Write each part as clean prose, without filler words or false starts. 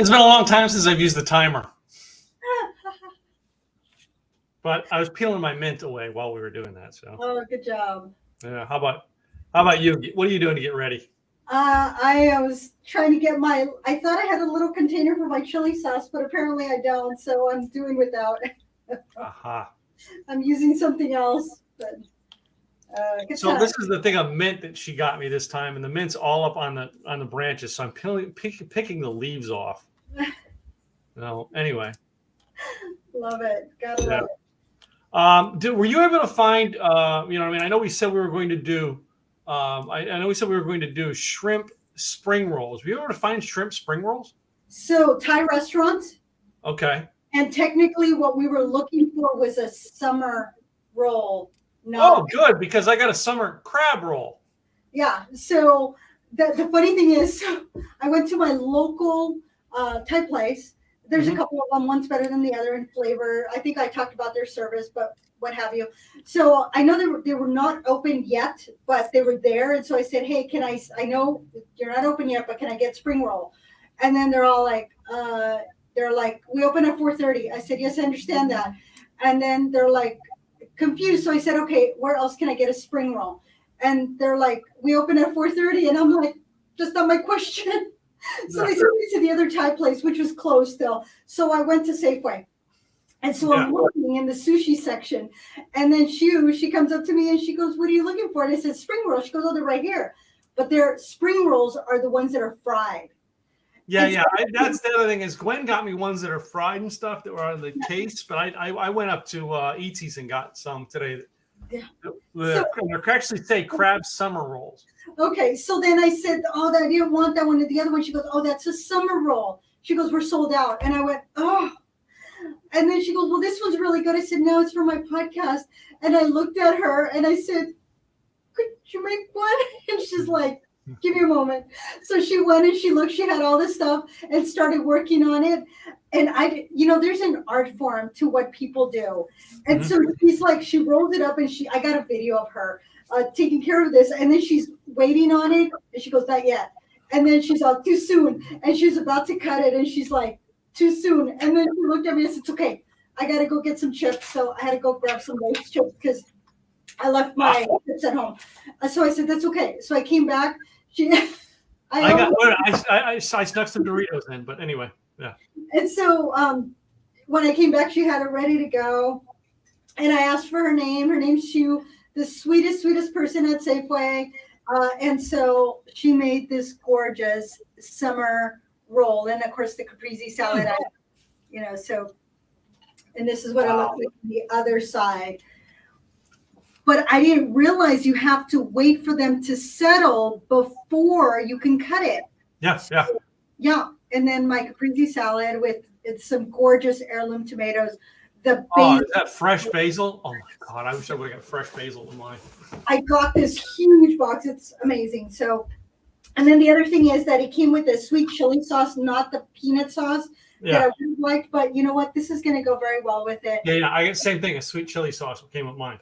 It's been a long time since I've used the timer. But I was peeling my mint away while we were doing that. So. Oh, good job. Yeah. How about you? What are you doing to get ready? I was trying to get I thought I had a little container for my chili sauce, but apparently I don't. So I'm doing without. Aha. I'm using something else. But, so this is the thing of mint that she got me this time, and the mint's all up on the branches. So I'm picking the leaves off. Anyway. Love it. Gotta love it. Were you able to find? I know we said we were going to do. I know we said we were going to do shrimp spring rolls. Were you able to find shrimp spring rolls? So Thai restaurants. Okay. And technically, what we were looking for was a summer roll. Oh, good, because I got a summer crab roll. Yeah. So the funny thing is, I went to my local Thai place. There's a couple of them. One's better than the other in flavor. I think I talked about their service, but what have you. So I know they were not open yet, but they were there. And so I said, hey, I know you're not open yet, but can I get spring roll? And then they're all like, we open at 4:30. I said, yes, I understand that. And then they're like confused. So I said, okay, where else can I get a spring roll? And they're like, we open at 4:30. And I'm like, just not my question. So they sent me to the other Thai place, which was closed still. So I went to Safeway. And so I'm looking in the sushi section. And then she comes up to me and she goes, what are you looking for? And I said, spring rolls. She goes, oh, they're right here. But their spring rolls are the ones that are fried. Yeah. That's the other thing is Gwen got me ones that are fried and stuff that were out of the case. But I went up to Eatsie's and got some today. They actually say crab summer rolls. Okay, so then I said, oh, I didn't want that one. And the other one, she goes, oh, that's a summer roll. She goes, we're sold out. And I went, oh. And then she goes, well, this one's really good. I said, no, it's for my podcast. And I looked at her and I said, could you make one? And she's like, give me a moment. So she went and she looked, she had all this stuff and started working on it. And there's an art form to what people do. And so she's like, she rolls it up and I got a video of her taking care of this. And then she's waiting on it. And she goes, not yet. And then she's all too soon. And she's about to cut it. And she's like, too soon. And then she looked at me and said, it's okay. I got to go get some chips. So I had to go grab some Lay's chips because I left my chips at home. So I said, that's okay. So I came back. I snuck some Doritos in, but anyway, yeah. And so when I came back, she had it ready to go. And I asked for her name. Her name's Shu, the sweetest person at Safeway. And so she made this gorgeous summer roll. And of course, the Caprese salad, and this is what it looks like on the other side. But I didn't realize you have to wait for them to settle before you can cut it. Yes. Yeah. And then my Caprese salad with some gorgeous heirloom tomatoes. Is that fresh basil? Oh my God. I wish I would have got fresh basil in mine. I got this huge box. It's amazing. So, and then the other thing is that it came with a sweet chili sauce, not the peanut sauce that I really liked. But you know what? This is going to go very well with it. Yeah. I get the same thing. A sweet chili sauce came with mine.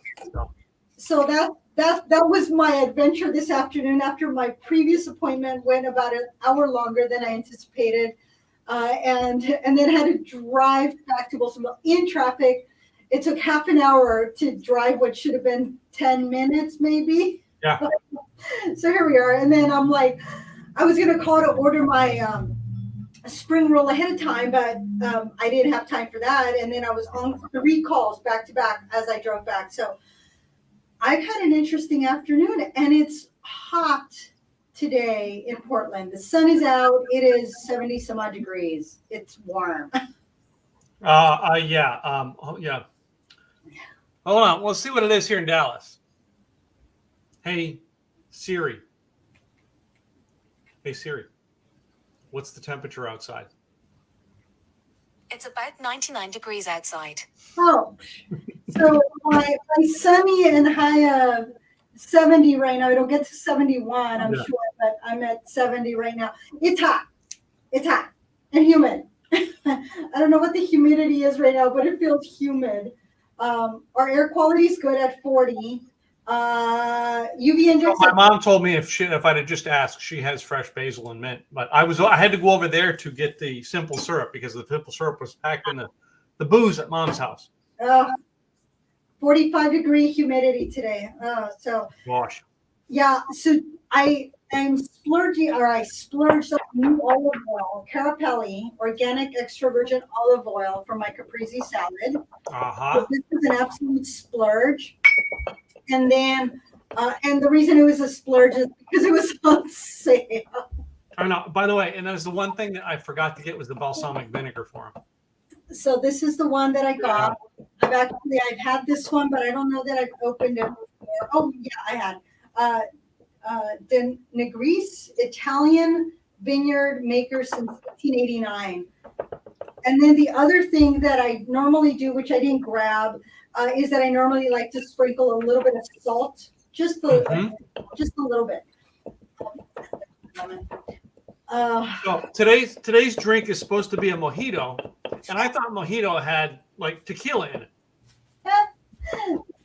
So that was my adventure this afternoon after my previous appointment went about an hour longer than I anticipated. And then had to drive back to Baltimore in traffic. It took half an hour to drive what should have been 10 minutes maybe. Yeah. So here we are. And then I'm like, I was going to call to order my spring roll ahead of time, but I didn't have time for that. And then I was on 3 calls back to back as I drove back. So I've had an interesting afternoon, and it's hot today in Portland. The sun is out. It is 70 some odd degrees. It's warm. Yeah. Yeah. Hold on. We'll see what it is here in Dallas. Hey, Siri. Hey, Siri. What's the temperature outside? It's about 99 degrees outside. Oh, so my sunny and high of 70 right now. It'll get to 71, I'm sure, but I'm at 70 right now. It's hot. It's hot and humid. I don't know what the humidity is right now, but it feels humid. Our air quality is good at 40. UV So index. my mom told me if I'd have just asked, she has fresh basil and mint. But I had to go over there to get the simple syrup because the simple syrup was packed in the booze at mom's house. 45-degree humidity today. So Gosh. yeah, so I am splurging, or I splurged on new olive oil, Carapelli organic extra virgin olive oil for my caprese salad. So this is an absolute splurge. And then, and the reason it was a splurge is because it was on sale. I know. By the way, and that was the one thing that I forgot to get was the balsamic vinegar for him. So this is the one that I got. I've had this one, but I don't know that I've opened it before. Oh yeah, I had. The Negrice Italian vineyard maker since 1889. And then the other thing that I normally do, which I didn't grab, is that I normally like to sprinkle a little bit of salt, just a little bit. So today's drink is supposed to be a mojito, and I thought mojito had like tequila in it.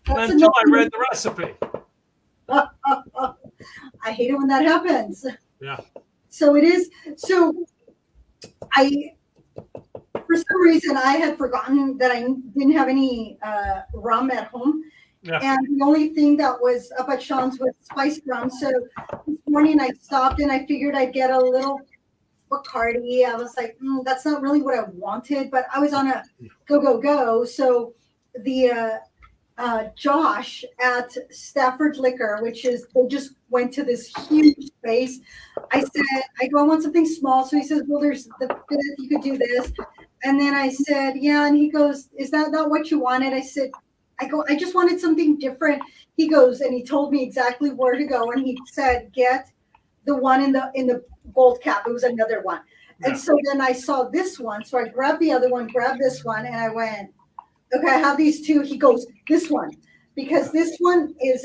Until I read the recipe. I hate it when that happens. Yeah. So it is. So for some reason, I had forgotten that I didn't have any rum at home. Yeah. And the only thing that was up at Sean's was spiced rum. So this morning I stopped and I figured I'd get a little Bacardi. I was like, that's not really what I wanted, but I was on a go. So the Josh at Stafford Liquor, which is, they just went to this huge space. I want something small. So he says, well, there's the fifth, you could do this. And then I said, yeah. And he goes, is that not what you wanted? I just wanted something different. He goes, and he told me exactly where to go. And he said, get the one in the gold cap. It was another one. Yeah. And so then I saw this one. So I grabbed the other one, grabbed this one, and I went, okay, I have these two. He goes, this one, because this one is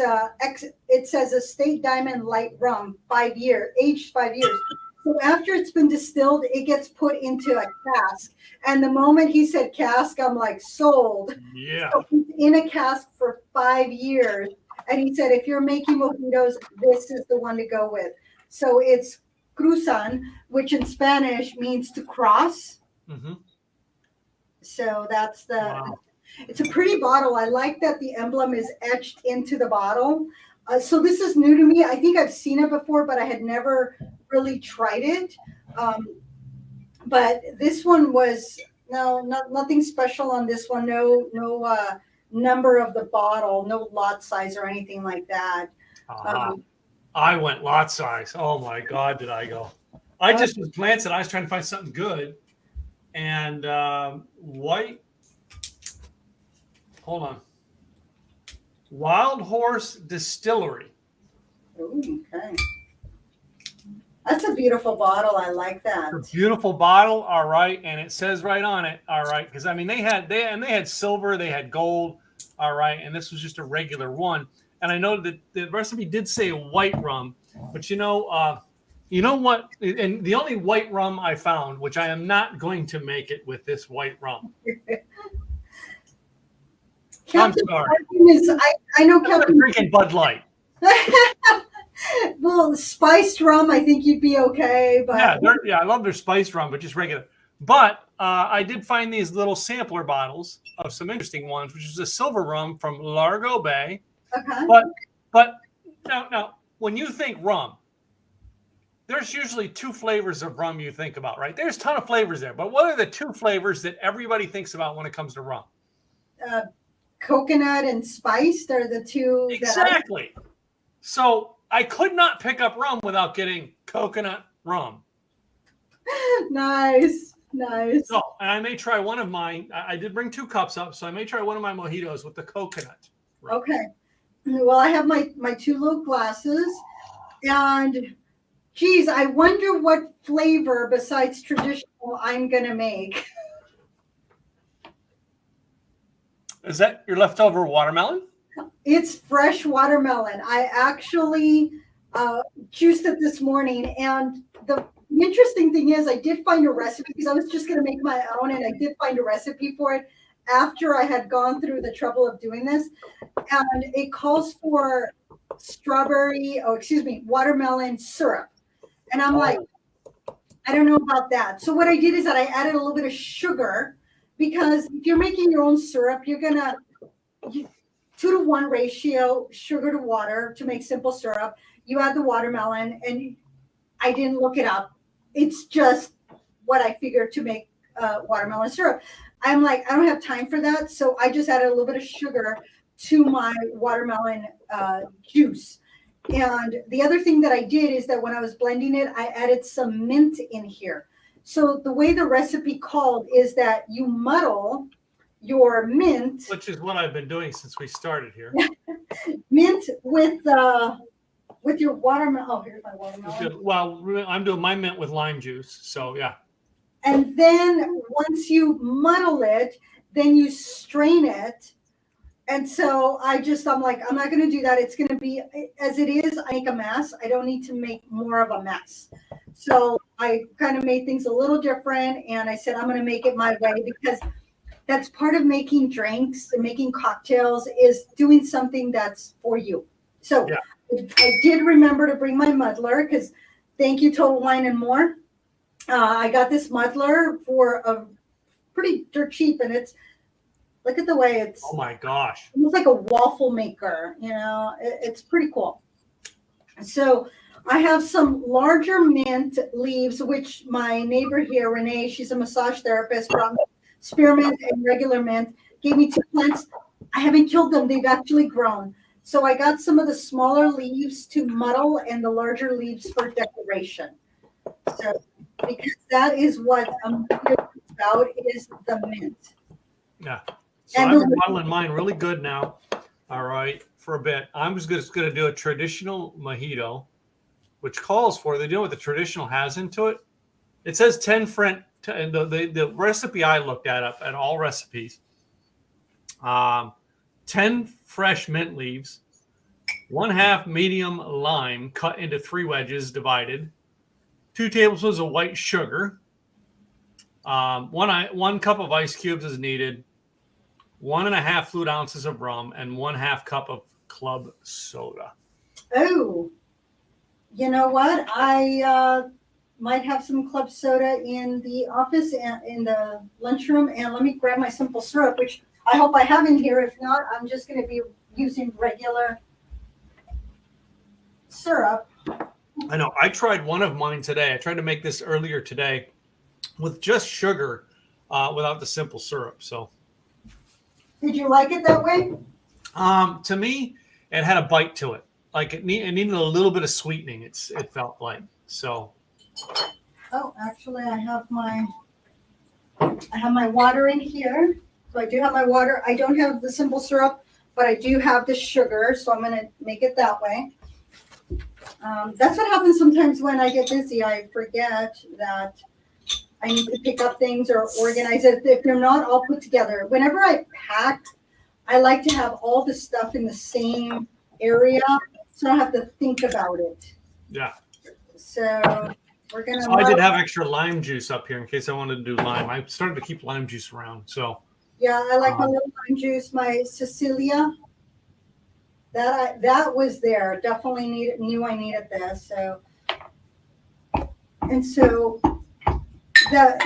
it says Estate Diamond Light Rum, 5 year, aged 5 years. So after it's been distilled, it gets put into a cask. And the moment he said cask, I'm like, sold. Yeah. So it's in a cask for 5 years. And he said, if you're making mojitos, this is the one to go with. So it's cruzan, which in Spanish means to cross. Mm-hmm. So that's it's a pretty bottle. I like that the emblem is etched into the bottle. So this is new to me. I think I've seen it before, but I had never really tried it. But this one was nothing special on this one. No number of the bottle, no lot size or anything like that. I went lot size. Oh my God, did I go? I just was glancing. I was trying to find something good. And white. Hold on. Wild Horse Distillery. Ooh, okay. That's a beautiful bottle. I like that. It's a beautiful bottle. All right. And it says right on it. All right. Because I mean, they had silver, they had gold. All right. And this was just a regular one. And I know that the recipe did say white rum, but you know what? And the only white rum I found, which I am not going to make it with this white rum. Captain, I'm sorry. I know Captain. Drinking Bud Light. Well, spiced rum, I think you'd be okay. But yeah, I love their spiced rum, but just regular. But I did find these little sampler bottles of some interesting ones, which is a silver rum from Largo Bay. Okay. But now, when you think rum, there's usually two flavors of rum you think about, right? There's a ton of flavors there, but what are the two flavors that everybody thinks about when it comes to rum? Coconut and spiced are the two. Exactly. So I could not pick up rum without getting coconut rum. Nice. So, and I may try one of mine. I did bring 2 cups up, so I may try one of my mojitos with the coconut rum. Okay. Well, I have my 2 little glasses, and geez, I wonder what flavor besides traditional I'm gonna make. Is that your leftover watermelon? It's fresh watermelon. I actually juiced it this morning, and the interesting thing is I did find a recipe because I was just going to make my own, and I did find a recipe for it, after I had gone through the trouble of doing this, and it calls for watermelon syrup. And I'm like, I don't know about that. So what I did is that I added a little bit of sugar, because if you're making your own syrup, you're gonna 2-to-1 ratio sugar to water to make simple syrup. You add the watermelon, and I didn't look it up. It's just what I figured to make watermelon syrup. I'm like, I don't have time for that, so I just added a little bit of sugar to my watermelon juice. And the other thing that I did is that when I was blending it, I added some mint in here. So the way the recipe called is that you muddle your mint, which is what I've been doing since we started here. mint with your watermelon. Oh, here's my watermelon. Well, I'm doing my mint with lime juice. So yeah. And then once you muddle it, then you strain it. And so I'm like, I'm not going to do that. It's going to be as it is. I make a mess. I don't need to make more of a mess. So I kind of made things a little different. And I said, I'm going to make it my way, because that's part of making drinks and making cocktails, is doing something that's for you. So yeah. I did remember to bring my muddler, because thank you, Total Wine and More. I got this muddler for a pretty dirt cheap, and look at the way it's. Oh my gosh! It looks like a waffle maker. It's pretty cool. So I have some larger mint leaves, which my neighbor here, Renee, she's a massage therapist, brought me spearmint and regular mint. Gave me 2 plants. I haven't killed them; they've actually grown. So I got some of the smaller leaves to muddle, and the larger leaves for decoration. So, because that is what I'm about, is the mint. Yeah. So I'm muddling mine really good now. All right, for a bit. I'm just going to do a traditional mojito, which calls for, they know what the traditional has into it. It says 10 French. The recipe I looked at up at all recipes. 10 fresh mint leaves, 1/2 medium lime cut into 3 wedges divided, 2 tablespoons of white sugar, 1 cup of ice cubes is needed, 1.5 fluid ounces of rum, and 1/2 cup of club soda. Oh, you know what? I might have some club soda in the office and in the lunchroom, and let me grab my simple syrup, which I hope I have in here. If not, I'm just going to be using regular syrup. I know. I tried one of mine today. I tried to make this earlier today with just sugar without the simple syrup. So, did you like it that way? To me, it had a bite to it. Like it needed a little bit of sweetening. It felt like so. Oh, actually, I have my water in here. So I do have my water. I don't have the simple syrup, but I do have the sugar. So I'm going to make it that way. That's what happens sometimes when I get busy. I forget that I need to pick up things or organize it if they're not all put together. Whenever I pack, I like to have all the stuff in the same area, so I don't have to think about it. Yeah. So we're gonna. So I did have extra lime juice up here in case I wanted to do lime. I started to keep lime juice around. So. Yeah, I like my little lime juice, my Cecilia. That was there. Definitely knew I needed this. So, and so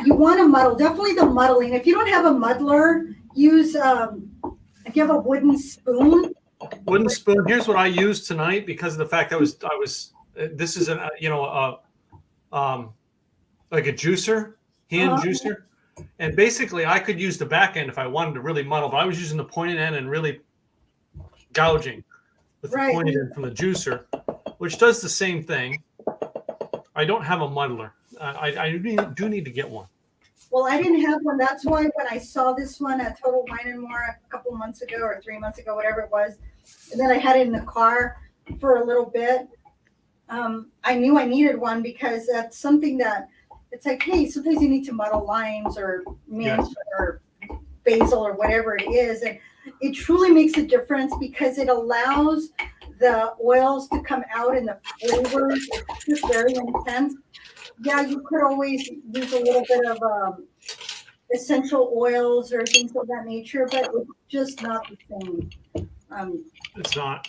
you want to muddle. Definitely the muddling. If you don't have a muddler, use if you have a wooden spoon. Wooden spoon. Here's what I used tonight because of the fact that I was. This is like a juicer, hand juicer, and basically I could use the back end if I wanted to really muddle, but I was using the pointed end and really gouging with the pointed end from the juicer, which does the same thing. I don't have a muddler. I do need to get one. Well, I didn't have one. That's why when I saw this one at Total Wine and More a couple of months ago or 3 months ago, whatever it was, and then I had it in the car for a little bit. I knew I needed one because that's something that it's like, hey, sometimes you need to muddle limes or mint or basil or whatever it is. And it truly makes a difference because it allows the oils to come out and the flavors. It's just very intense. Yeah, you could always use a little bit of essential oils or things of that nature, but it's just not the same. It's not.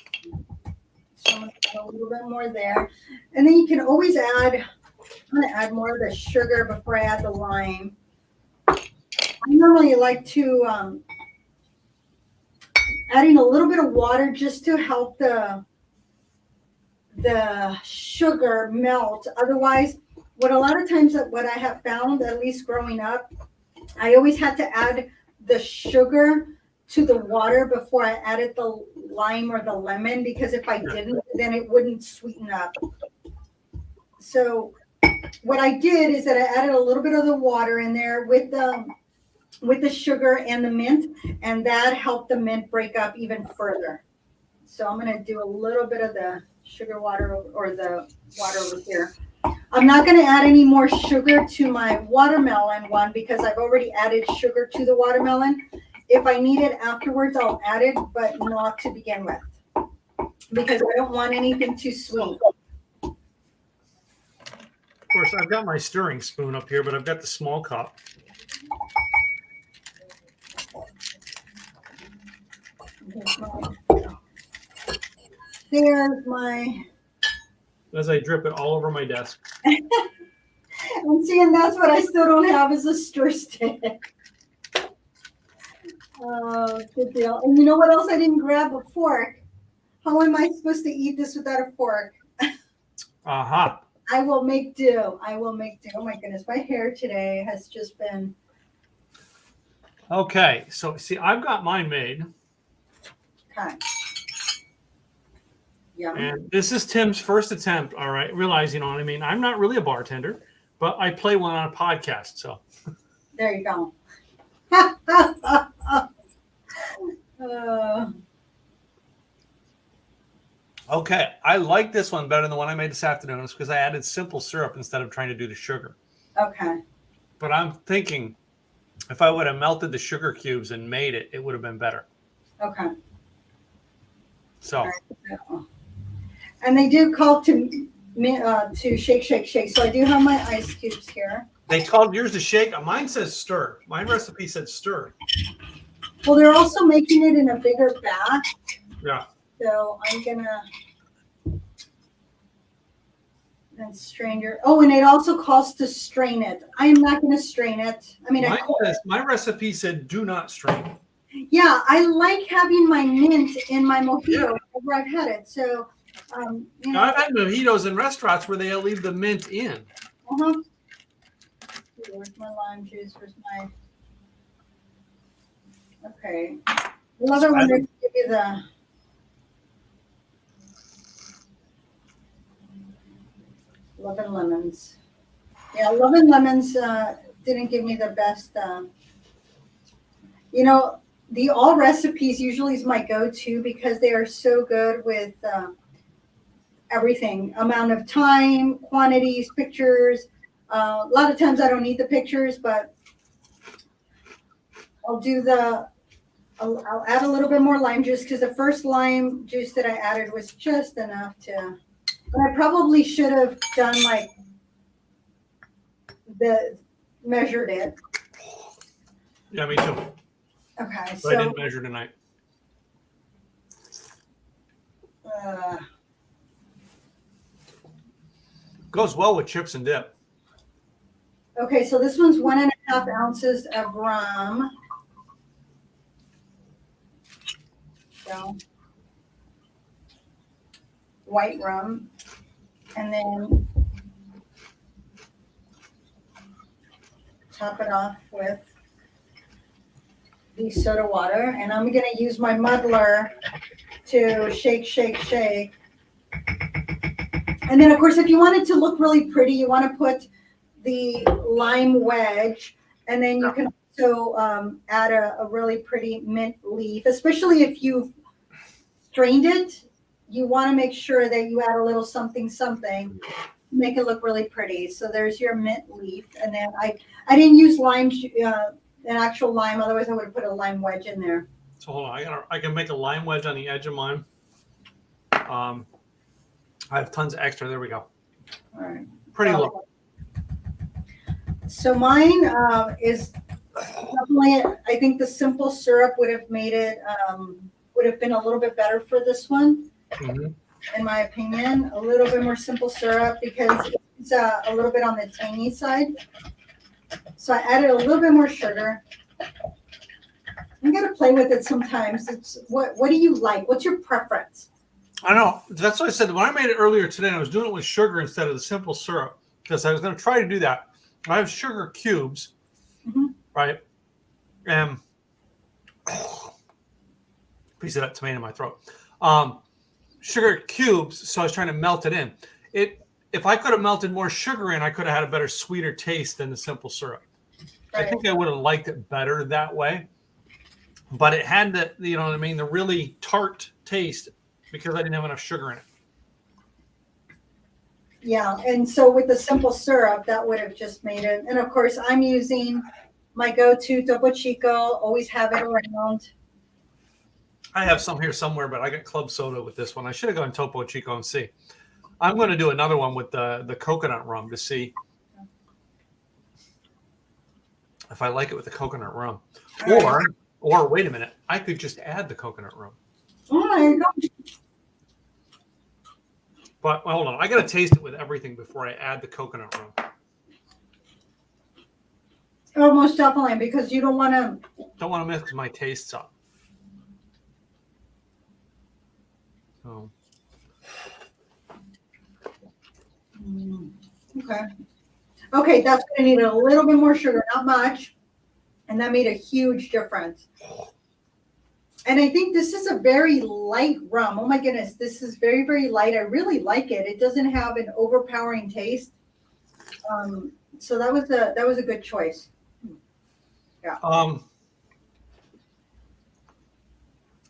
So I'm gonna add a little bit more there. And then you can always add, I'm gonna add more of the sugar before I add the lime. I normally like to adding a little bit of water just to help the sugar melt. Otherwise, what a lot of times what I have found, at least growing up, I always had to add the sugar to the water before I added the lime or the lemon, because if I didn't, then it wouldn't sweeten up. So what I did is that I added a little bit of the water in there with the sugar and the mint, and that helped the mint break up even further. So I'm going to do a little bit of the sugar water or the water over here. I'm not going to add any more sugar to my watermelon one because I've already added sugar to the watermelon. If I need it afterwards, I'll add it, but not to begin with, because I don't want anything too sweet. Of course, I've got my stirring spoon up here, but I've got the small cup. There's my... As I drip it all over my desk. And see, and that's what I still don't have is a stir stick. Oh, good deal. And you know what else I didn't grab? A fork. How am I supposed to eat this without a fork? Aha. I will make do. I will make do. Oh my goodness, my hair today has just been... Okay, so see, I've got mine made. Okay. Yeah. And this is Tim's first attempt, all right? Realize, you know what I mean? I'm not really a bartender, but I play one on a podcast, so. There you go. Okay, I like this one better than the one I made this afternoon. It's because I added simple syrup instead of trying to do the sugar. Okay. But I'm thinking if I would have melted the sugar cubes and made it, it would have been better. Okay. So. And they do call to shake, shake, shake. So I do have my ice cubes here. They called yours to shake. Mine says stir. My recipe said stir. Well, they're also making it in a bigger batch. Yeah. So I'm gonna then strain your. Oh, and it also calls to strain it. I am not gonna strain it. I mean, my recipe said do not strain. Yeah, I like having my mint in my mojito wherever I've had it. So, you know, I've had mojitos in restaurants where they leave the mint in. Where's my lime juice? Where's my? Okay. Another one to give you the. Love and lemons. Yeah, love and lemons didn't give me the best. You know, the all recipes usually is my go-to because they are so good with everything. Amount of time, quantities, pictures. A lot of times I don't need the pictures, but I'll add a little bit more lime juice because the first lime juice that I added was just enough to. But I probably should have done like measured it. Yeah, me too. Okay, so I didn't measure tonight. Goes well with chips and dip. Okay, so this one's 1.5 ounces of rum. So white rum, and then top it off with the soda water. And I'm going to use my muddler to shake, shake, shake. And then, of course, if you want it to look really pretty, you want to put the lime wedge, and then you can also add a really pretty mint leaf, especially if you've strained it. You want to make sure that you add a little something, something, make it look really pretty. So there's your mint leaf. And then I didn't use lime, an actual lime. Otherwise, I would have put a lime wedge in there. So hold on. I can make a lime wedge on the edge of mine. I have tons of extra. There we go. All right. Pretty low. So mine is Definitely, I think the simple syrup would have made it, would have been a little bit better for this one, Mhm. in my opinion. A little bit more simple syrup because it's a little bit on the tangy side. So I added a little bit more sugar. You gotta play with it sometimes. It's what do you like? What's your preference? I know. That's what I said. When I made it earlier today, I was doing it with sugar instead of the simple syrup because I was going to try to do that. I have sugar cubes, Mhm. right? And piece of that tomato in my throat. Sugar cubes, so I was trying to melt it in. If I could have melted more sugar in, I could have had a better, sweeter taste than the simple syrup. I Right. think I would have liked it better that way. But it had the, you know what I mean, the really tart taste because I didn't have enough sugar in it. Yeah, and so with the simple syrup, that would have just made it. And of course, I'm using my go-to Topo Chico. Always have it around. I have some here somewhere, but I got club soda with this one. I should have gone Topo Chico and see. I'm going to do another one with the coconut rum to see if I like it with the coconut rum. Or wait a minute, I could just add the coconut rum. Oh, there you go. But hold on, I got to taste it with everything before I add the coconut rum. Oh, most definitely, because you don't want to. Don't want to mix my tastes up. So. Okay. Okay, that's going to need a little bit more sugar, not much. And that made a huge difference. And I think this is a very light rum. Oh my goodness, this is very, very light. I really like it. It doesn't have an overpowering taste. So that was a good choice. Yeah.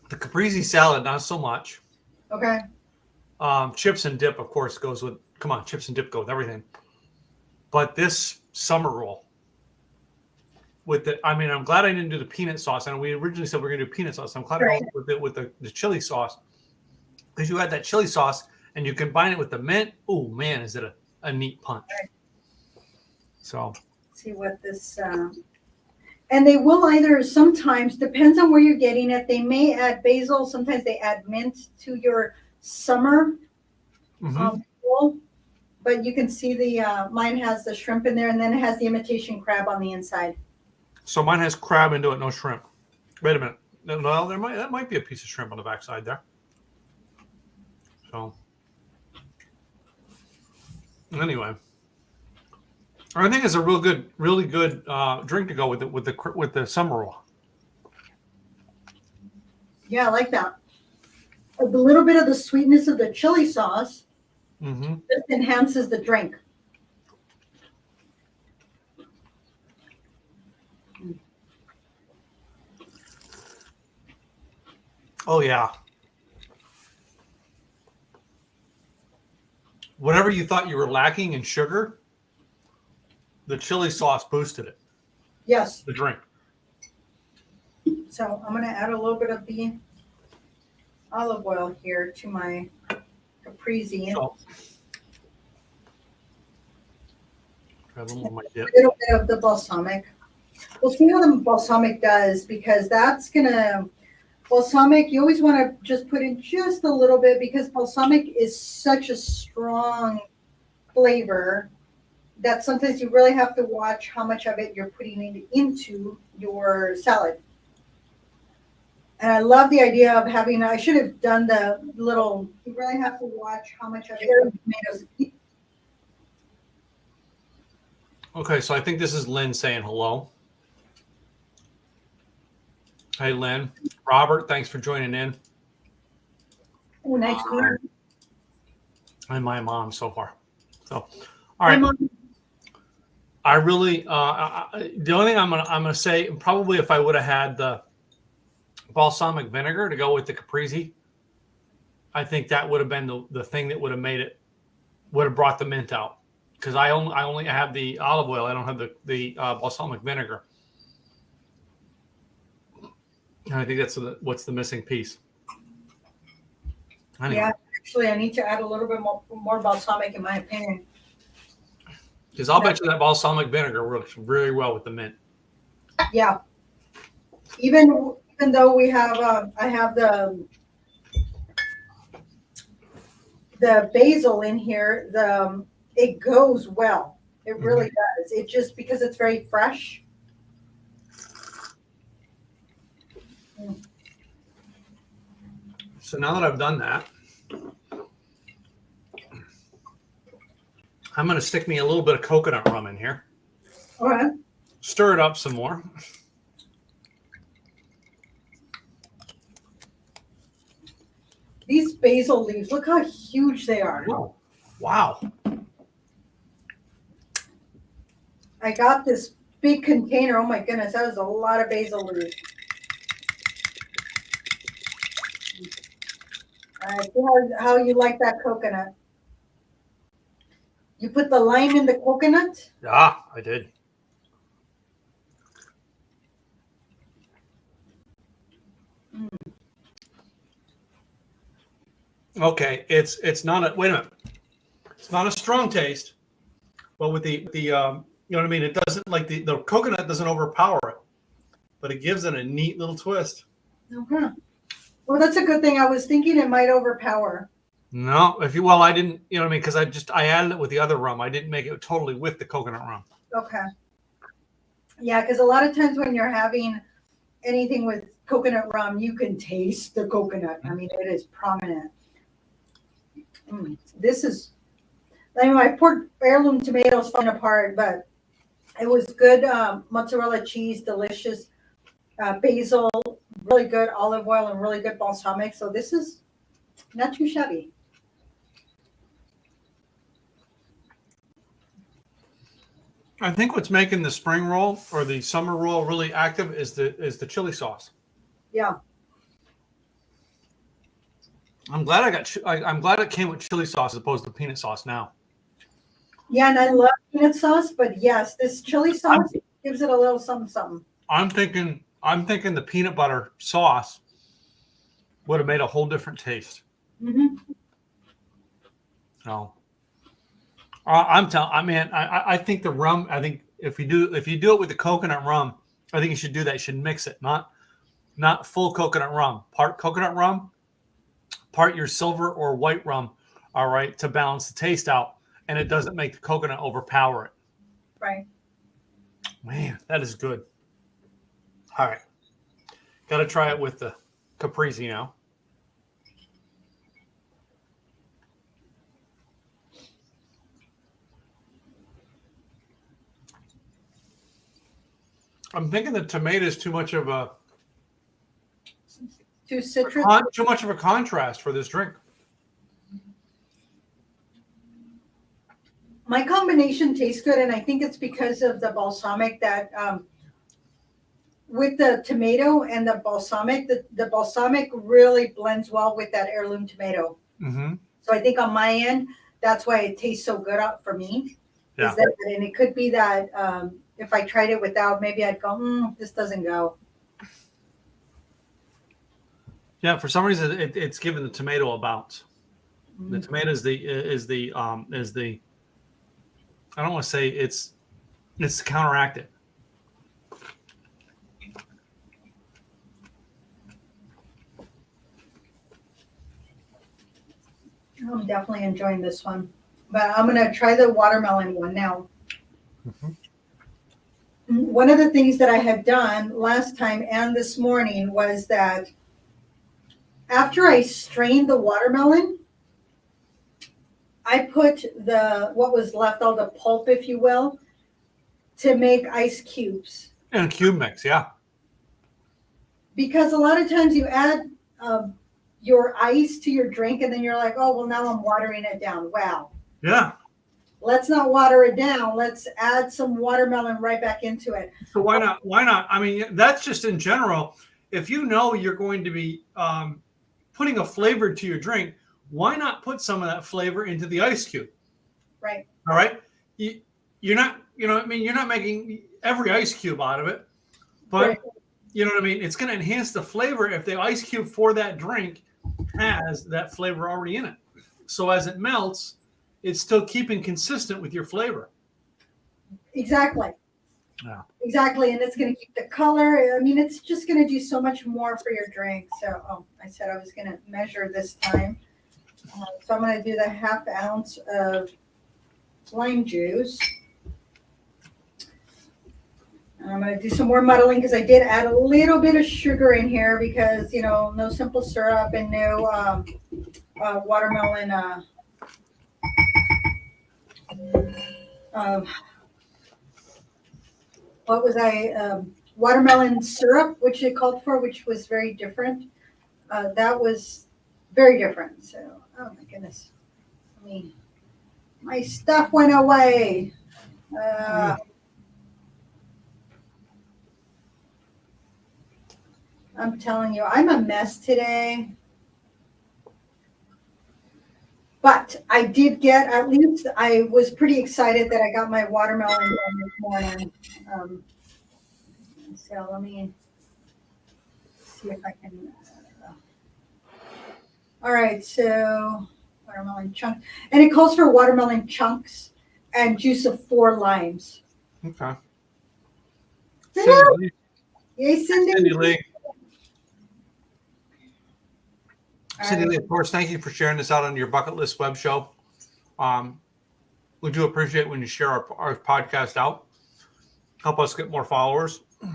The Caprese salad, not so much. Okay. Chips and dip, of course, goes with. Come on, chips and dip go with everything. But this summer roll with the, I mean, I'm glad I didn't do the peanut sauce. And we originally said we are going to do peanut sauce. I'm glad I went with the chili sauce because you add that chili sauce and you combine it with the mint. Oh man, is it a neat punch? Right. So Let's see what this. And they will either sometimes depends on where you're getting it. They may add basil. Sometimes they add mint to your summer roll. But you can see the mine has the shrimp in there, and then it has the imitation crab on the inside. So mine has crab into it, no shrimp. Wait a minute. No, that might be a piece of shrimp on the backside there. So anyway, I think it's a really good drink to go with the summer roll. Yeah, I like that. A little bit of the sweetness of the chili sauce just enhances the drink. Oh yeah. Whatever you thought you were lacking in sugar, the chili sauce boosted it. Yes. The drink. So I'm going to add a little bit of the olive oil here to my Caprese. So, a little more of my dip. A little bit of the balsamic. We'll see how the balsamic does because that's going to, balsamic, you always want to just put in just a little bit because balsamic is such a strong flavor that sometimes you really have to watch how much of it you're putting into your salad. And I love the idea of having, I should have done the little, you really have to watch how much of your tomatoes. Okay, so I think this is Lynn saying hello. Hey, Lynn. Robert, thanks for joining in. Oh, nice corn. And my mom so far. So, all right. I really, the only thing I'm gonna say, probably if I would have had the balsamic vinegar to go with the Caprese, I think that would have been the thing that would have made it, would have brought the mint out. Because I only have the olive oil. I don't have the balsamic vinegar. And I think that's what's the missing piece. Anyway. Yeah, actually, I need to add a little bit more balsamic in my opinion. Because I'll bet you that balsamic vinegar works very well with the mint. Yeah. Even though we have, I have the basil in here, it goes well. It really does. It just because it's very fresh. So now that I've done that, I'm going to stick me a little bit of coconut rum in here. All right. Stir it up some more. These basil leaves, look how huge they are. Oh, wow. I got this big container. Oh my goodness, that was a lot of basil leaves. I see how you like that coconut. You put the lime in the coconut? Yeah, I did. Okay, it's not a wait a minute. It's not a strong taste, but with the you know what I mean. It doesn't like the coconut doesn't overpower it, but it gives it a neat little twist. Okay. Well, that's a good thing. I was thinking it might overpower. No, I didn't, you know what I mean, because I added it with the other rum. I didn't make it totally with the coconut rum. Okay. Yeah, because a lot of times when you're having anything with coconut rum, you can taste the coconut. I mean, it is prominent. This is, I mean, my poor heirloom tomatoes falling apart, but it was good. Mozzarella cheese, delicious. Basil, really good olive oil, and really good balsamic. So this is not too shabby. I think what's making the spring roll or the summer roll really active is the chili sauce. Yeah. I'm glad I'm glad it came with chili sauce as opposed to peanut sauce now. Yeah, and I love peanut sauce, but yes, this chili sauce gives it a little something, something. I'm thinking the peanut butter sauce would have made a whole different taste. No. I think the rum. I think if you do it with the coconut rum, I think you should do that. You should mix it, not full coconut rum. Part coconut rum, part your silver or white rum. All right, to balance the taste out, and it doesn't make the coconut overpower it. Right. Man, that is good. All right, got to try it with the Caprese now. I'm thinking the tomato is too much of a too much of a contrast for this drink. My combination tastes good, and I think it's because of the balsamic that with the tomato and the balsamic, the balsamic really blends well with that heirloom tomato. So I think on my end, that's why it tastes so good for me. Yeah. And it could be that if I tried it without, maybe I'd go, this doesn't go. Yeah, for some reason it's given the tomato a bounce. The tomato is the I don't want to say it's counteracted. I'm definitely enjoying this one, but I'm gonna try the watermelon one now. One of the things that I had done last time and this morning was that after I strained the watermelon, I put what was left, all the pulp, if you will, to make ice cubes. And a cube mix, yeah. Because a lot of times you add your ice to your drink and then you're like, oh, well, now I'm watering it down. Wow. Yeah. Let's not water it down. Let's add some watermelon right back into it. So why not? Why not? I mean, that's just in general. If you know you're going to be putting a flavor to your drink, why not put some of that flavor into the ice cube? Right. All right. You're not, you know what I mean? You're not making every ice cube out of it, but right. You know what I mean? It's going to enhance the flavor if the ice cube for that drink has that flavor already in it. So as it melts, it's still keeping consistent with your flavor. Exactly. Yeah. Exactly, and it's going to keep the color. I mean, it's just going to do so much more for your drink. So, I said I was going to measure this time. So I'm going to do the 1/2 ounce of lime juice. And I'm going to do some more muddling because I did add a little bit of sugar in here because, no simple syrup and no watermelon. What was watermelon syrup, which it called for, which was very different. That was very different. So, oh my goodness. My stuff went away. I'm telling you, I'm a mess today. But I did get, at least I was pretty excited that I got my watermelon done this morning. So let me see if I can. All right, so watermelon chunk. And it calls for watermelon chunks and juice of 4 limes. Okay. Yay, Cindy. Cindy Lee. Cindy Lee, of course, thank you for sharing this out on your Bucket List web show. We do appreciate when you share our podcast out. Help us get more followers. We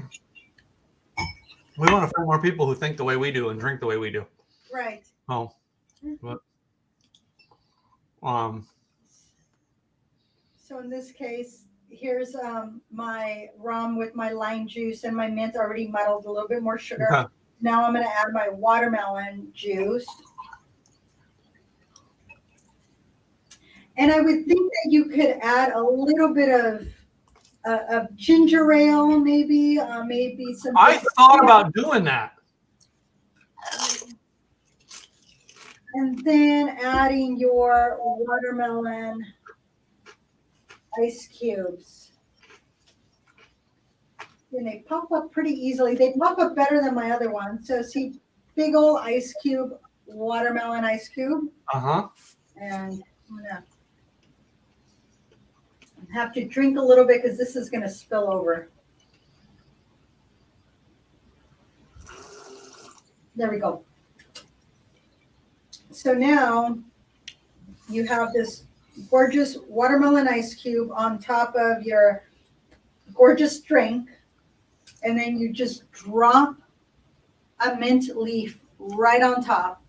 want to find more people who think the way we do and drink the way we do. Right. Oh, but, so in this case, here's my rum with my lime juice and my mint already muddled, a little bit more sugar. okay. Now I'm going to add my watermelon juice. And I would think that you could add a little bit of ginger ale, maybe some. I thought about doing that. And then adding your watermelon ice cubes. And they pop up pretty easily. They pop up better than my other one. So see, big old ice cube, watermelon ice cube. Uh-huh. And I'm gonna have to drink a little bit because this is gonna spill over. There we go. So now you have this gorgeous watermelon ice cube on top of your gorgeous drink. And then you just drop a mint leaf right on top.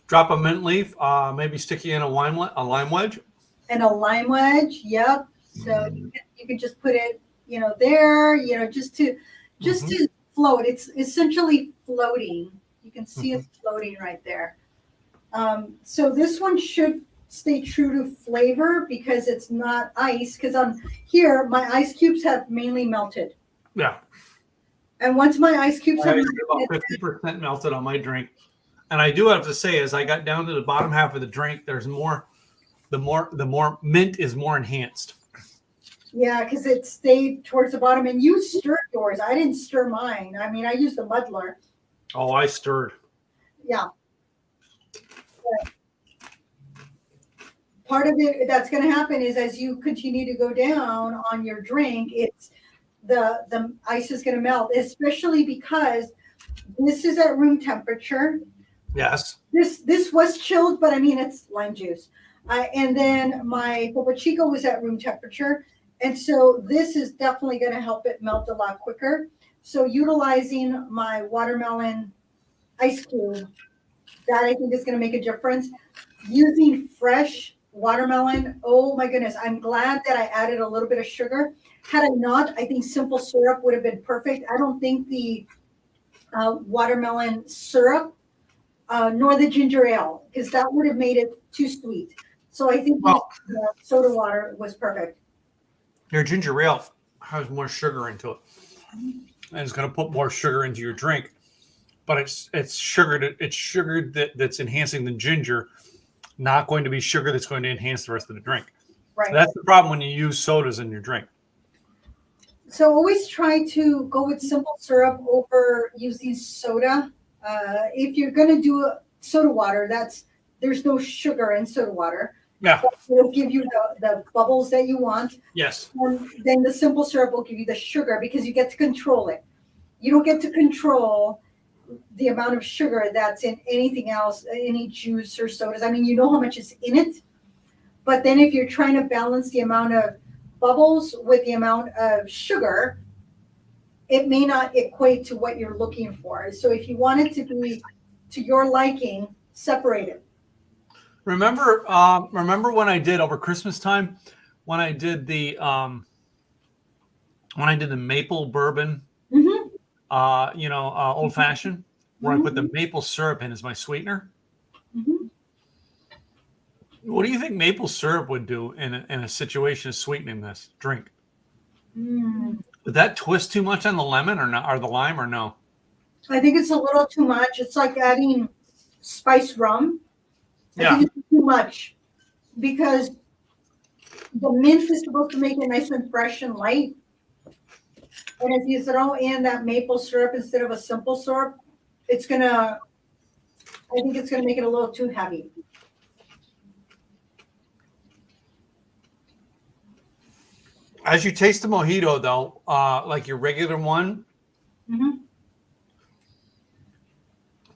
Drop a mint leaf, maybe sticky in a lime wedge. And a lime wedge, yep. So you can just put it, there, just to float. It's essentially floating. You can see it floating right there. So this one should stay true to flavor because it's not ice. Because on here, my ice cubes have mainly melted. Yeah. And once my ice cubes I have about 50% melted on my drink. And I do have to say, as I got down to the bottom half of the drink, there's more, the more mint is more enhanced. Yeah, because it stayed towards the bottom. And you stirred yours. I didn't stir mine. I mean, I used a muddler. Oh, I stirred. Yeah. But part of it that's going to happen is as you continue to go down on your drink, it's the ice is going to melt, especially because this is at room temperature. Yes. This was chilled, but I mean, it's lime juice. And then my Topo Chico was at room temperature. And so this is definitely going to help it melt a lot quicker. So utilizing my watermelon ice cube, that I think is going to make a difference. Using fresh watermelon, oh my goodness, I'm glad that I added a little bit of sugar. Had I not, I think simple syrup would have been perfect. I don't think the watermelon syrup nor the ginger ale, because that would have made it too sweet. So I think soda water was perfect. Your ginger ale has more sugar into it, and it's going to put more sugar into your drink. But it's sugared. It's sugar that's enhancing the ginger, not going to be sugar that's going to enhance the rest of the drink. Right. That's the problem when you use sodas in your drink. So always try to go with simple syrup over using soda. If you're going to do soda water, there's no sugar in soda water. Yeah. It'll give you the bubbles that you want. Yes. And then the simple syrup will give you the sugar because you get to control it. You don't get to control the amount of sugar that's in anything else, any juice or sodas. I mean, you know how much is in it, but then if you're trying to balance the amount of bubbles with the amount of sugar, it may not equate to what you're looking for. So if you want it to be to your liking, separate it. Remember when I did over Christmas time, when I did the maple bourbon, Mm-hmm. old fashioned, where I put the Mhm. maple syrup in as my sweetener. Mm-hmm. What do you think maple syrup would do in a situation of sweetening this drink? Mm. Would that twist too much on the lemon or not, or the lime, or no? I think it's a little too much. It's like adding spiced rum. I Yeah. think it's too much because the mint is supposed to make it nice and fresh and light. And if you throw in that maple syrup instead of a simple syrup, I think it's gonna make it a little too heavy. As you taste the mojito, though, like your regular one, Mm-hmm.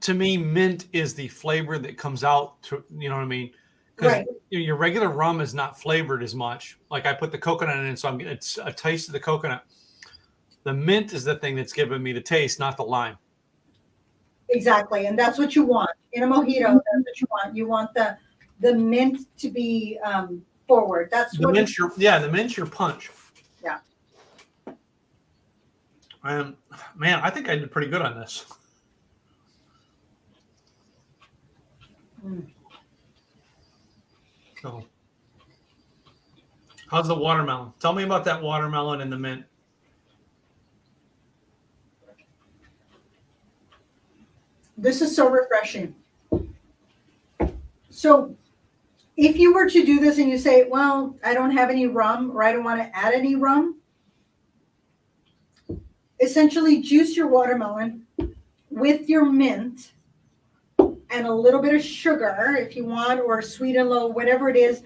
to me, mint is the flavor that comes out. You know what I mean? Because Right. your regular rum is not flavored as much. Like I put the coconut in, so I'm getting a taste of the coconut. The mint is the thing that's giving me the taste, not the lime. Exactly. And that's what you want. In a mojito, that's what you want. You want the mint to be forward. That's The what mint's your punch. Yeah. And man, I think I did pretty good on this. Mm. So, how's the watermelon? Tell me about that watermelon and the mint. This is so refreshing. So if you were to do this and you say, well, I don't have any rum or I don't want to add any rum, essentially juice your watermelon with your mint and a little bit of sugar if you want, or sweet and low, whatever it is,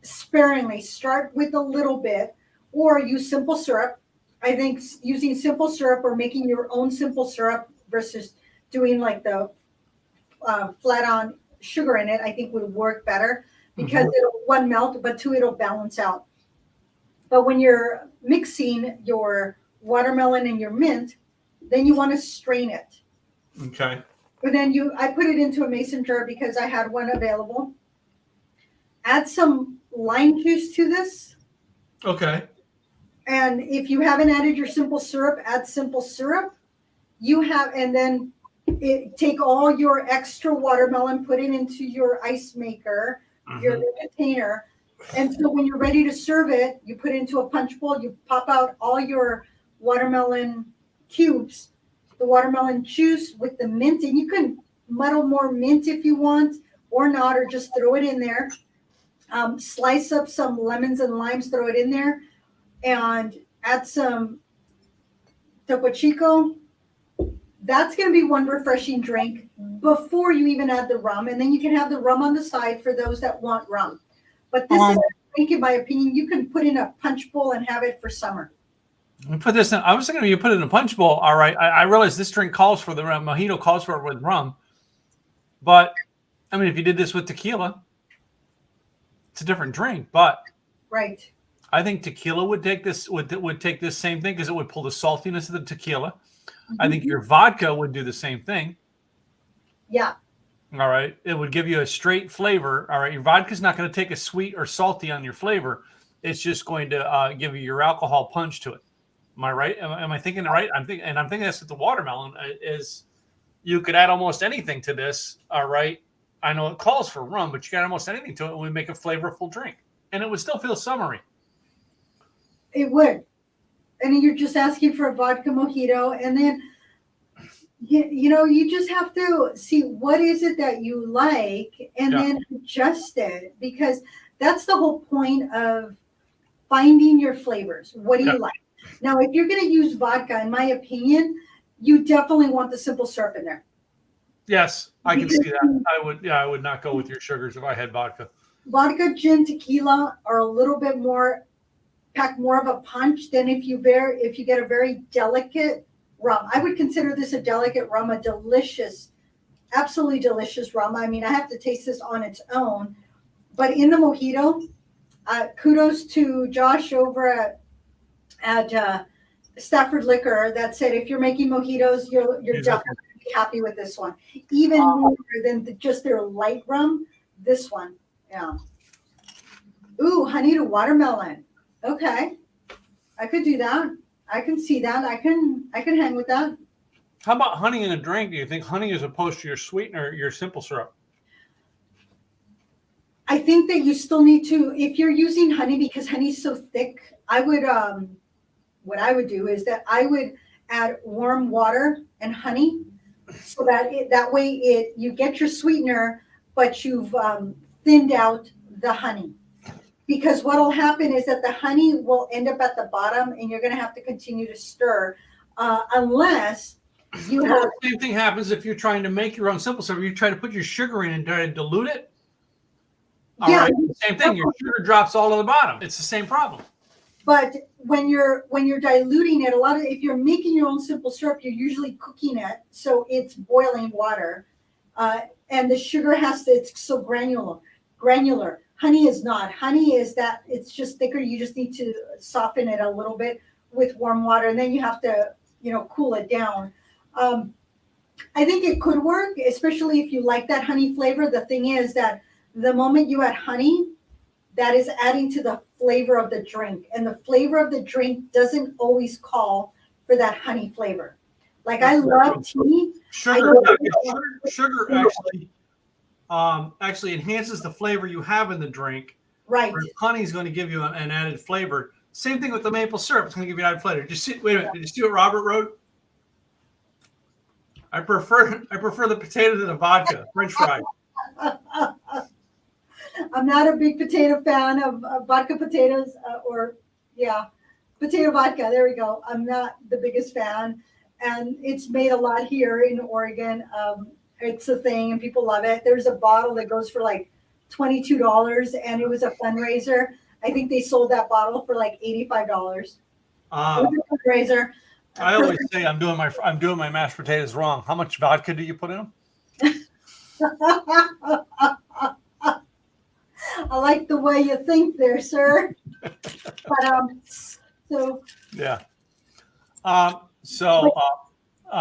sparingly. Start with a little bit or use simple syrup. I think using simple syrup or making your own simple syrup versus doing like the flat on sugar in it, I think would work better because it'll one melt, but two, it'll balance out. But when you're mixing your watermelon and your mint, then you want to strain it. Okay. But then I put it into a mason jar because I had one available. Add some lime juice to this. Okay. And if you haven't added your simple syrup, add simple syrup. And then take all your extra watermelon, put it into your ice maker, your container. And so when you're ready to serve it, you put it into a punch bowl, you pop out all your watermelon cubes, the watermelon juice with the mint, and you can muddle more mint if you want or not, or just throw it in there. Slice up some lemons and limes, throw it in there, and add some Topo Chico. That's going to be one refreshing drink before you even add the rum. And then you can have the rum on the side for those that want rum. But this is a drink, in my opinion, you can put in a punch bowl and have it for summer. Put this in. I was thinking you put it in a punch bowl. All right. I realize this drink calls for the rum. Mojito calls for it with rum. But, I mean, if you did this with tequila, it's a different drink. But right. I think tequila would take this would take this same thing because it would pull the saltiness of the tequila. I think your vodka would do the same thing. Yeah. All right. It would give you a straight flavor. All right. Your vodka's not going to take a sweet or salty on your flavor. It's just going to give you your alcohol punch to it. Am I right? Am I thinking right? I'm thinking that's what the watermelon is. You could add almost anything to this. All right. I know it calls for rum, but you can add almost anything to it and we make a flavorful drink. And it would still feel summery. It would. And you're just asking for a vodka mojito. And then, you just have to see what is it that you like and then adjust it, because that's the whole point of finding your flavors. What do you like? Now, if you're going to use vodka, in my opinion, you definitely want the simple syrup in there. Yes, I can see that. I would not go with your sugars if I had vodka. vodka, gin, tequila are a little bit more, pack more of a punch than if you get a very delicate rum. I would consider this a delicate rum, a delicious, absolutely delicious rum. I mean, I have to taste this on its own. But in the mojito, kudos to Josh over at Stafford Liquor that said if you're making mojitos, you're Exactly. definitely gonna be happy with this one, even more than just their light rum. This one, yeah. Ooh, honey to watermelon. Okay, I could do that. I can see that. I can hang with that. How about honey in a drink? Do you think honey as opposed to your sweetener, your simple syrup? I think that you still need to, if you're using honey, because honey's so thick, I would what I would do is that I would add warm water and honey, so that that way you get your sweetener, but you've thinned out the honey. Because what will happen is that the honey will end up at the bottom, and you're going to have to continue to stir, unless you Well, have. the same thing happens if you're trying to make your own simple syrup. You try to put your sugar in and try to dilute it. All Yeah, right, same thing. Your sugar drops all to the bottom. It's the same problem. but when you're diluting it, if you're making your own simple syrup, you're usually cooking it, so it's boiling water, and the sugar it's so granular. Honey is not. Honey is that it's just thicker. You just need to soften it a little bit with warm water, and then you have to, cool it down. I think it could work, especially if you like that honey flavor. The thing is that the moment you add honey, that is adding to the flavor of the drink, and the flavor of the drink doesn't always call for that honey flavor. Like I love tea. Sugar actually enhances the flavor you have in the drink. Right. Honey is going to give you an added flavor. Same thing with the maple syrup. It's going to give you added flavor. Wait a minute. Did you see what Robert wrote? I prefer the potato to the vodka, French fries. I'm not a big potato fan of vodka potatoes, potato vodka. There we go. I'm not the biggest fan, and it's made a lot here in Oregon. It's a thing, and people love it. There's a bottle that goes for like $22, and it was a fundraiser. I think they sold that bottle for like $85. It was a fundraiser. I always say I'm doing my mashed potatoes wrong. How much vodka do you put in them? I like the way you think there, sir. But yeah.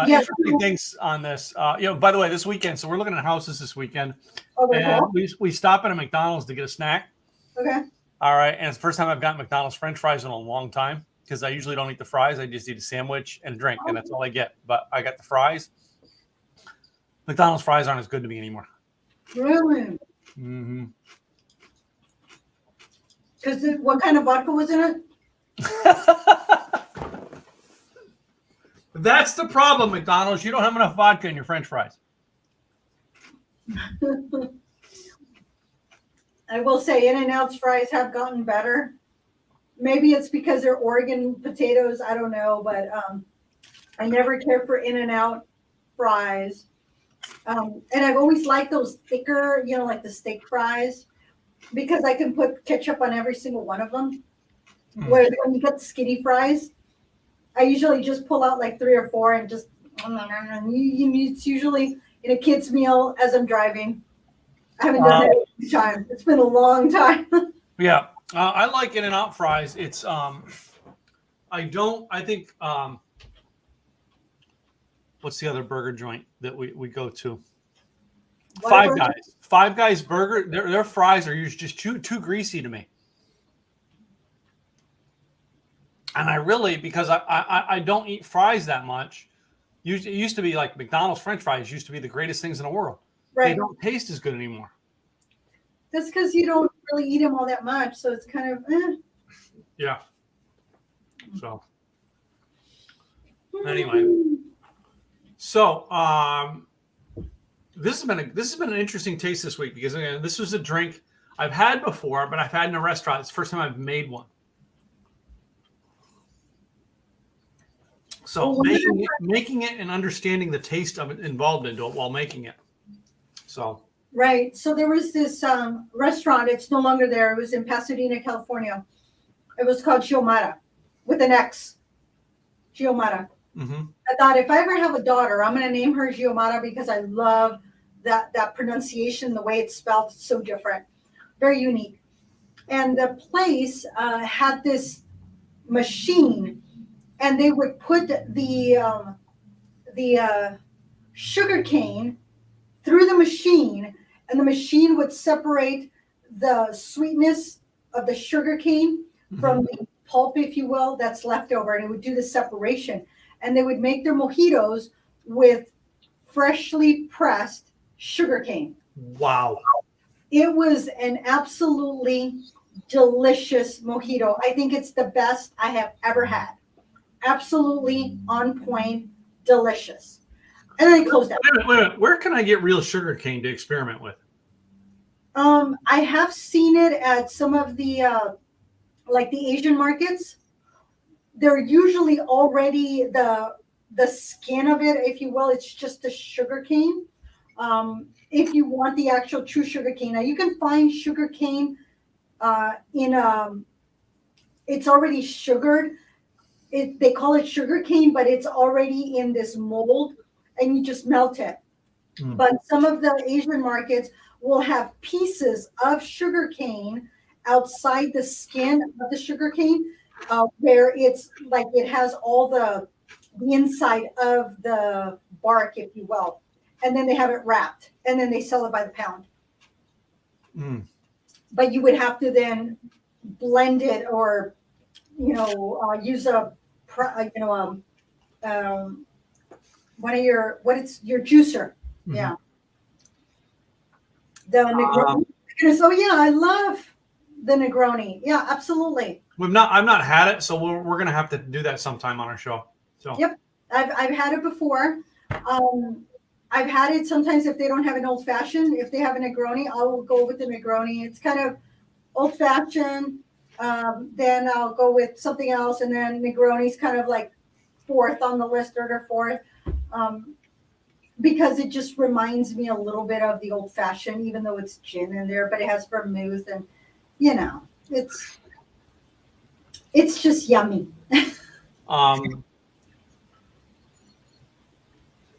Yes. Interesting things on this. By the way, this weekend, so we're looking at houses this weekend, and we stop at a McDonald's to get a snack. Okay. All right, and it's the first time I've gotten McDonald's French fries in a long time, because I usually don't eat the fries. I just eat a sandwich and a drink, and that's all I get. But I got the fries. McDonald's fries aren't as good to me anymore. Really? Mm-hmm. Because what kind of vodka was in it? That's the problem, McDonald's. You don't have enough vodka in your French fries. I will say In-N-Out's fries have gotten better. Maybe it's because they're Oregon potatoes. I don't know, but I never cared for In-N-Out fries. And I've always liked those thicker, like the steak fries, because I can put ketchup on every single one of them. Whereas when you get the skinny fries, I usually just pull out like 3 or 4 and just, it's usually in a kid's meal as I'm driving. I haven't done it in a time. It's been a long time. Yeah. I like In-N-Out fries. It's, what's the other burger joint that we go to? Five Guys. Five Guys burger. Their fries are usually just too greasy to me. And I really, because I don't eat fries that much. It used to be like McDonald's French fries used to be the greatest things in the world. Right. They don't taste as good anymore. That's because you don't really eat them all that much, so it's kind of. Yeah. So. Anyway. So this has been an interesting taste this week, because again, this was a drink I've had before, but I've had in a restaurant. It's the first time I've made one. So making it and understanding the taste of it involved into it while making it. So Right. So there was this restaurant. It's no longer there. It was in Pasadena, California. It was called Giomara with an X. Giomara. Mm-hmm. I thought if I ever have a daughter, I'm going to name her Giomara because I love that pronunciation, the way it's spelled. It's so different, very unique. And the place had this machine, and they would put the sugar cane through the machine, and the machine would separate the sweetness of the sugar cane from the pulp, if you will, that's left over, and it would do the separation. And they would make their mojitos with freshly pressed sugar cane. Wow. It was an absolutely delicious mojito. I think it's the best I have ever had. Absolutely on point, delicious. And then I closed out. Wait a minute. Where can I get real sugar cane to experiment with? I have seen it at some of the like the Asian markets. They're usually already the skin of it, if you will. It's just a sugar cane. If you want the actual true sugar cane, now you can find sugar cane it's already sugared. They call it sugar cane, but it's already in this mold, and you just melt it. But some of the Asian markets will have pieces of sugar cane outside the skin of the sugar cane, where it's like it has all the inside of the bark, if you will, and then they have it wrapped, and then they sell it by the pound. But you would have to then blend it, or use your juicer. Yeah. The Negroni. Oh yeah, I love the Negroni. Yeah, absolutely. I've not had it, so we're gonna have to do that sometime on our show. So. Yep, I've had it before. I've had it sometimes if they don't have an old fashioned. If they have a Negroni, I will go with the Negroni. It's kind of old fashioned. Then I'll go with something else, and then Negroni's kind of like fourth on the list, third or fourth. Because it just reminds me a little bit of the old fashioned, even though it's gin in there, but it has vermouth, and it's just yummy.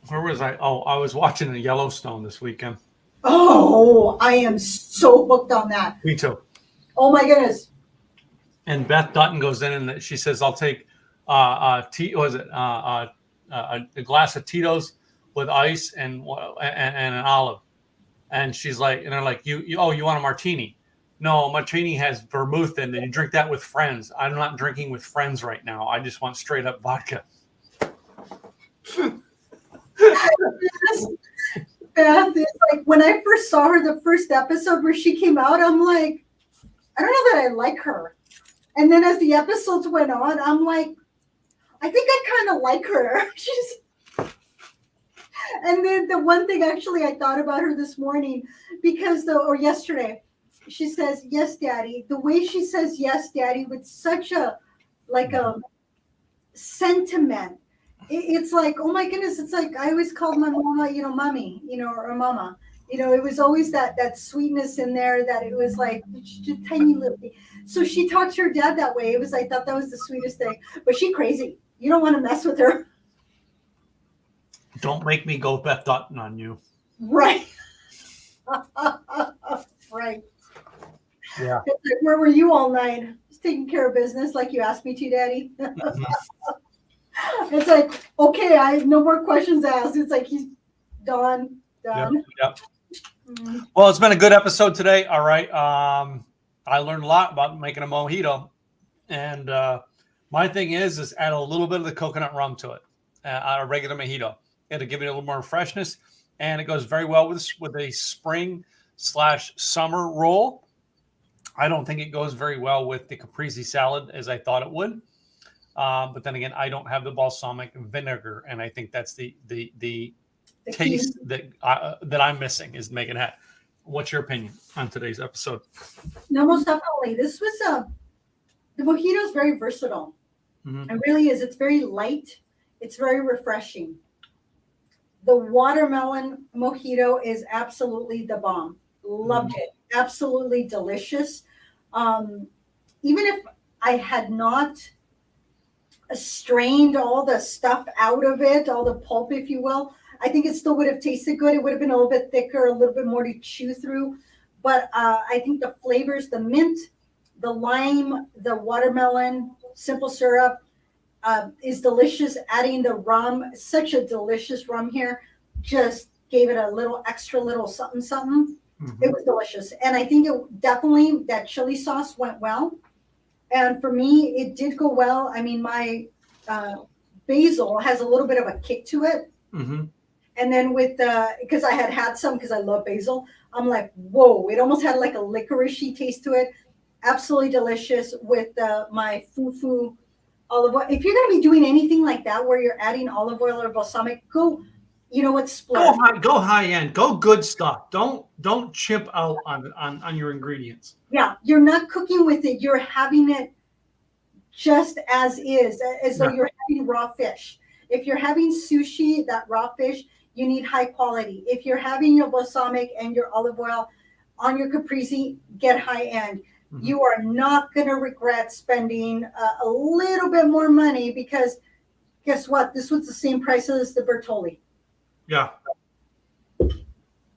Where was I? Oh, I was watching the Yellowstone this weekend. Oh, I am so hooked on that. Me too. Oh my goodness. And Beth Dutton goes in and she says, "I'll take a glass of Tito's with ice and an olive." And she's like, and they're like, you want a martini? No, martini has vermouth in it. You drink that with friends. I'm not drinking with friends right now. I just want straight up vodka. Beth, it's like when I first saw her the first episode where she came out, I'm like, I don't know that I like her. And then as the episodes went on, I'm like, I think I kind of like her. And then the one thing actually I thought about her this morning or yesterday, she says, "Yes, Daddy." The way she says "Yes, Daddy" with such a sentiment. It's like, oh my goodness, it's like I always called my mama, mommy, or mama. It was always that sweetness in there, that it was like just tiny little thing. So she talked to her dad that way. I thought that was the sweetest thing. But she crazy. You don't want to mess with her. Don't make me go Beth Dutton on you. Right. Right. Yeah. It's like, where were you all night? Just taking care of business like you asked me to, Daddy. It's like, okay, I have no more questions asked. It's like he's done. Yep. Well, it's been a good episode today. All right. I learned a lot about making a mojito, and my thing is add a little bit of the coconut rum to it, a regular mojito. It'll give it a little more freshness, and it goes very well with a spring/summer roll. I don't think it goes very well with the Caprese salad as I thought it would. But then again, I don't have the balsamic vinegar, and I think that's the taste that I'm missing is making that. What's your opinion on today's episode? No, most definitely. This was the mojito is very versatile. Mm-hmm. It really is. It's very light. It's very refreshing. The watermelon mojito is absolutely the bomb. Loved it. Absolutely delicious. Even if I had not strained all the stuff out of it, all the pulp, if you will, I think it still would have tasted good. It would have been a little bit thicker, a little bit more to chew through. But I think the flavors, the mint, the lime, the watermelon, simple syrup is delicious. Adding the rum, such a delicious rum here, just gave it a little extra little something, something. It was delicious. And I think it definitely, that chili sauce went well. And for me, it did go well. I mean, my basil has a little bit of a kick to it. And then with because I had some, because I love basil, I'm like, whoa, it almost had like a licoricey taste to it. Absolutely delicious with my fufu olive oil. If you're going to be doing anything like that, where you're adding olive oil or balsamic, go, you know what, splurge. Go high end. Go good stuff. Don't chip out on your ingredients. Yeah, you're not cooking with it. You're having it just as is, as though you're having raw fish. If you're having sushi, that raw fish, you need high quality. If you're having your balsamic and your olive oil on your caprese, get high end. You are not going to regret spending a little bit more money, because guess what? This was the same price as the Bertolli. Yeah.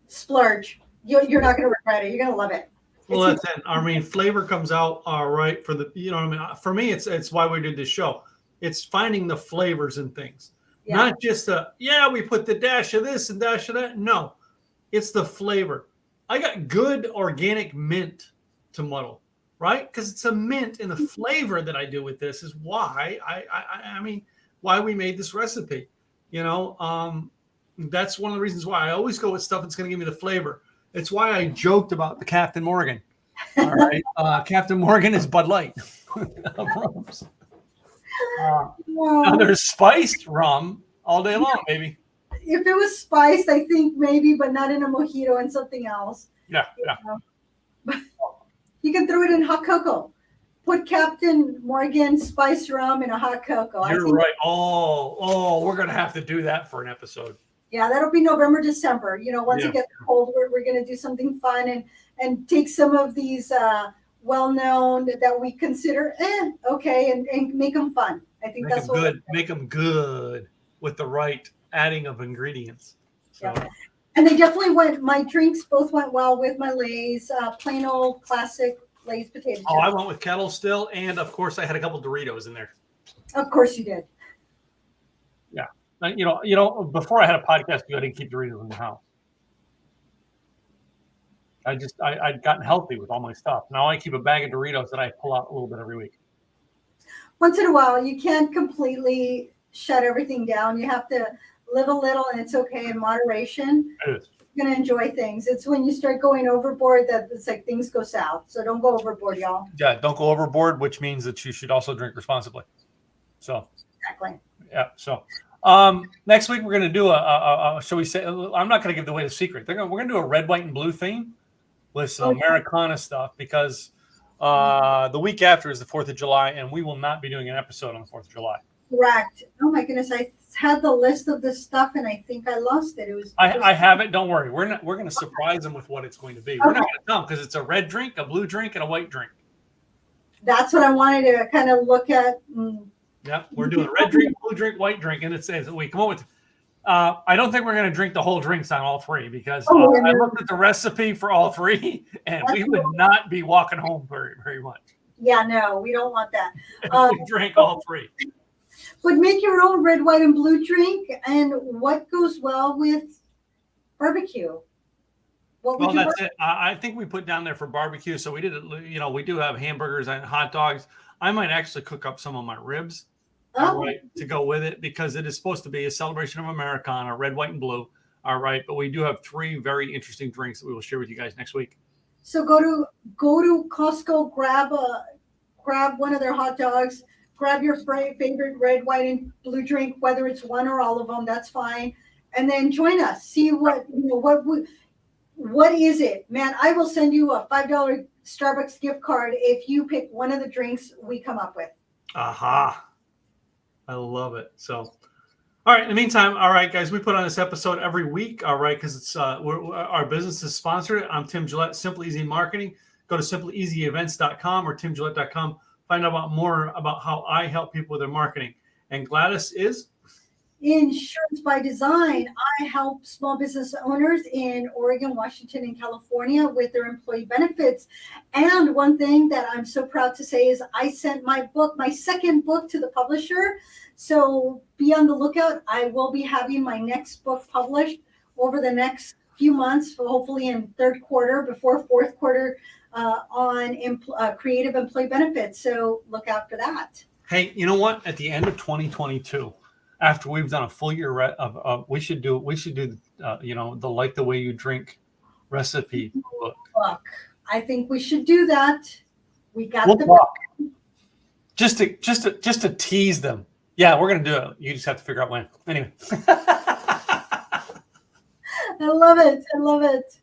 Splurge. You're not going to regret it. You're going to love it. Well, that's it. I mean, flavor comes out right for the, you know what I mean? For me, it's why we did this show. It's finding the flavors and things. Yeah. Not just we put the dash of this and dash of that. No, it's the flavor. I got good organic mint to muddle, right? Because it's a mint, and the flavor that I do with this is why I mean, why we made this recipe. You know, that's one of the reasons why I always go with stuff that's going to give me the flavor. It's why I joked about the Captain Morgan. All right. Captain Morgan is Bud Light of rums. Now there's spiced rum all day long, baby. If it was spiced, I think maybe, but not in a mojito and something else. Yeah. You can throw it in hot cocoa. Put Captain Morgan spiced rum in a hot cocoa. You're right. Oh, we're going to have to do that for an episode. Yeah, that'll be November, December. You know, once it gets cold, we're going to do something fun and take some of these well-known that we consider okay, and make them fun. I think that's what good. Make them good with the right adding of ingredients. So. Yeah. And they definitely went. My drinks both went well with my Lay's, plain old classic Lay's potato chips. Oh, I went with kettle still, and of course I had a couple Doritos in there. Of course you did. Yeah. You know, before I had a podcast, I didn't keep Doritos in the house. I'd gotten healthy with all my stuff. Now I keep a bag of Doritos that I pull out a little bit every week. Once in a while, you can't completely shut everything down. You have to live a little, and it's okay in moderation. It is. You're going to enjoy things. It's when you start going overboard that it's like things go south. So don't go overboard, y'all. Yeah, don't go overboard, which means that you should also drink responsibly. So. Exactly. Yeah, so. Next week we're going to do a shall we say, I'm not going to give away the secret. We're going to do a red, white, and blue theme with some Americana stuff, because the week after is the 4th of July, and we will not be doing an episode on the 4th of July. Correct. Oh my goodness, I had the list of this stuff and I think I lost it. It was. I have it. Don't worry. We're going to surprise them with what it's going to be. We're not going to tell them, because it's a red drink, a blue drink, and a white drink. That's what I wanted to kind of look at. Yeah, we're doing red drink, blue drink, white drink, and it says we come up with. I don't think we're going to drink the whole drinks on all three, because I looked at the recipe for all three, and we would not be walking home very, very much. Yeah, no, we don't want that. We drank all three. But make your own red, white, and blue drink. And what goes well with barbecue? Well, that's it. I think we put down there for barbecue. So we did it. You know, we do have hamburgers and hot dogs. I might actually cook up some of my ribs, right, to go with it, because it is supposed to be a celebration of Americana, red, white, and blue. All right, but we do have 3 very interesting drinks that we will share with you guys next week. So go to Costco, grab one of their hot dogs, grab your favorite red, white, and blue drink, whether it's one or all of them, that's fine, and then join us. See what is it, man? I will send you a $5 Starbucks gift card if you pick one of the drinks we come up with. Aha. I love it. So, all All right. In the meantime, all right, guys, we put on this episode every week. All right, because it's our business is sponsored. I'm Tim Gillette, Simple Easy Marketing. Go to simpleeasyevents.com or timgillette.com. Find out more about how I help people with their marketing. And Gladys is Insurance by Design. I help small business owners in Oregon, Washington, and California with their employee benefits. And one thing that I'm so proud to say is I sent my second book to the publisher. So be on the lookout. I will be having my next book published over the next few months, hopefully in third quarter before fourth quarter, on creative employee benefits. So look out for that. Hey, you know what? At the end of 2022, after we've done a full year of we should do the Like the Way You Drink recipe book. I think we should do that. We got just to tease them. Yeah, we're gonna do it. You just have to figure out when. Anyway. I love it. I love it.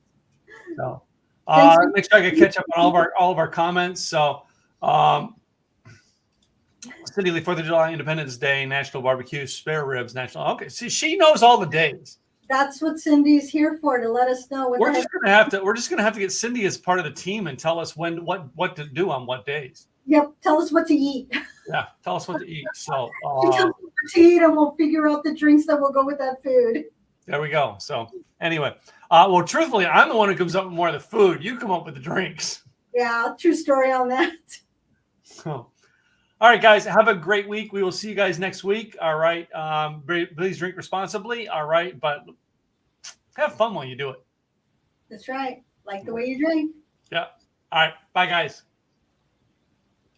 So make sure I can catch up on all of our comments. So Cindy Lee, 4th of July, Independence Day, National Barbecue, Spare Ribs, National. Okay, see, she knows all the days. That's what Cindy's here for, to let us know. We're just gonna have to get Cindy as part of the team and tell us what to do on what days. Yep, tell us what to eat. Yeah, tell us what to eat. So tell us what to eat, and we'll figure out the drinks that will go with that food. There we go. So anyway, well, truthfully, I'm the one who comes up with more of the food. You come up with the drinks. Yeah, true story on that. So. All right, guys, have a great week. We will see you guys next week. All right. Please drink responsibly. All right. But have fun while you do it. That's right. Like the way you drink. Yeah. All right. Bye, guys.